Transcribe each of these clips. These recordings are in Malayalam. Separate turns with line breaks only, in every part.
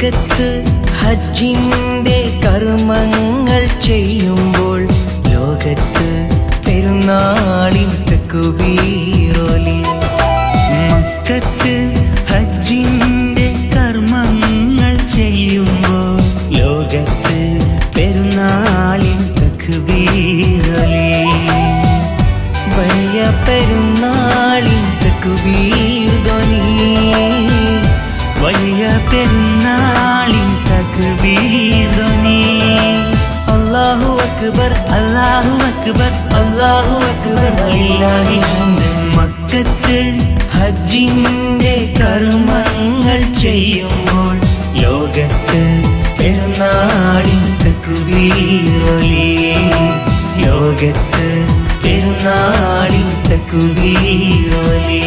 മക്കത്ത് ഹജ്ജിന്റെ കർമ്മങ്ങൾ ചെയ്യുമ്പോൾ ലോകത്ത് പെരുന്നാളിൻ തക്ബീറൊലി.
മക്കത്ത് ഹജ്ജിന്റെ കർമ്മങ്ങൾ ചെയ്യുമ്പോൾ ലോകത്ത് പെരുന്നാളിൻ തക്ബീറൊലി.
വലിയ പെരുന്നാളിൻ തക്ബീർ ധ്വനി,
വലിയ പെരുന്നാളിൻ തക്ബീർ ധ്വനി.
അല്ലാഹു അക്ബർ
അല്ലാഹു അക്ബർ
അല്ലാഹു അക്ബർ
വലില്ലാഹിൽ ഹംദ്. മക്കത്ത്
ഹജ്ജിന്റെ
കർമ്മങ്ങൾ ചെയ്യുമ്പോൾ ലോകത്ത് പെരുന്നാളിൻ തക്ബീറൊലി. ലോകത്ത് പെരുന്നാളിൻ തക്ബീറൊലി.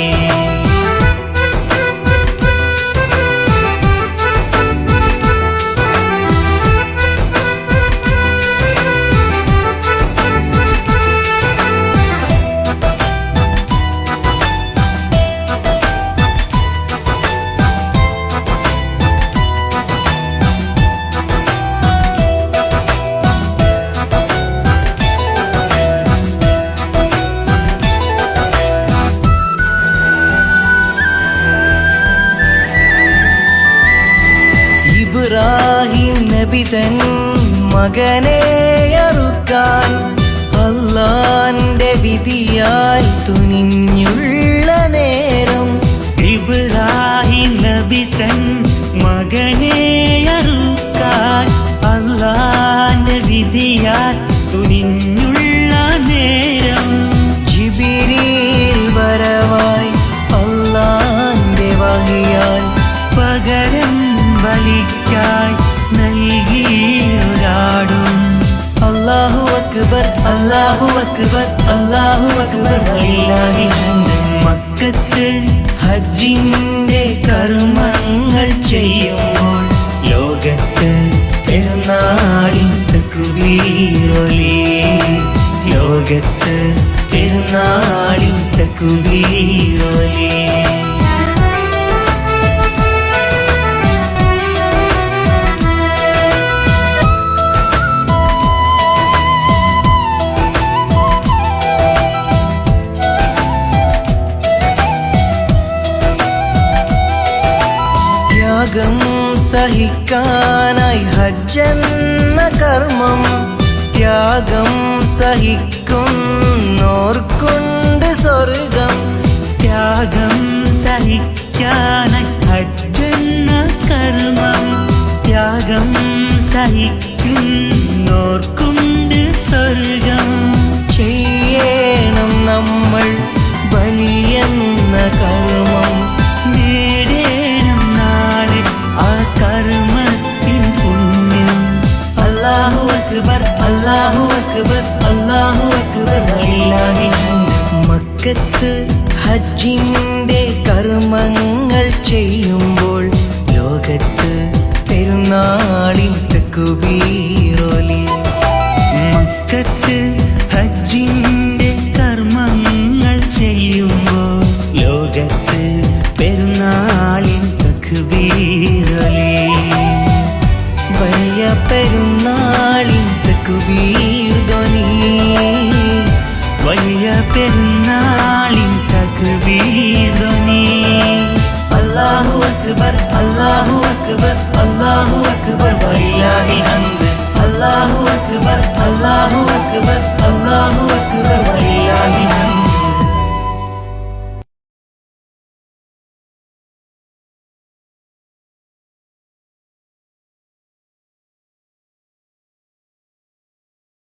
ഇബ്രാഹിം നബി തൻ മകനെ അറുക്കാൻ അല്ലാന്റെ വിധിയാൽ തുനിഞ്ഞുള്ള നേരം.
ഇബ്രാഹിം നബി തൻ മകനെ അറുക്കാൻ അല്ലാന്റെ വിധിയാൽ തുനിഞ്ഞുള്ള നേരം.
ജിബ്രീൽ വരവായി അല്ലാന്റെ വഹിയാൽ
പകരം ബലിക്കായി നൽകിയൊരാടും.
അല്ലാഹു അക്ബർ അല്ലാഹു അക്ബർ അല്ലാഹു അക്ബർ
വലില്ലാഹിൽ ഹംദ്. മക്കത്ത്
ഹജ്ജിന്റെ
കർമ്മങ്ങൾ ചെയ്യുമ്പോൾ ലോകത്ത് പെരുന്നാളിൻ തക്ബീറൊലി. ലോകത്ത് പെരുന്നാളിൻ തക്ബീറൊലി.
ത്യാഗം സഹിക്കാനായി ഹജ്ജെന്ന കർമ്മം, ത്യാഗം സഹിക്കുന്നോർക്കുണ്ട് സ്വർഗം.
ത്യാഗം സഹിക്കാനായി ഹജ്ജെന്ന കർമ്മം, ത്യാഗം സഹിക്കുന്നോർക്കുണ്ട് സ്വർഗം.
ചെയ്യണം നമ്മൾ ബലിയെന്ന കർമ്മം,
നേടേണം നാളെ ആ കർമ്മത്തിൻ പുണ്യം.
അല്ലാഹു അക്ബർ അല്ലാഹു അക്ബർ അല്ലാഹു അക്ബർ
വലില്ലാഹിൽ ഹംദ്.
മക്കത്ത് ഹജ്ജിന്റെ കർമ്മങ്ങൾ ചെയ്യുമ്പോൾ ലോകത്ത് പെരുന്നാളിൻ തക്ബീറൊലി.
മക്കത്ത് ഹജ്ജിന്റെ കർമ്മങ്ങൾ ചെയ്യുമ്പോൾ ലോകത്ത് പെരുന്നാളിൻ തക്ബീറൊലി.
വലിയ പെരുന്നാളിൻ തക്ബീർ ധ്വനി,
വലിയ പെരുന്നാളിൻ തക്ബീർ ധ്വനി.
അല്ലാഹു അക്ബർ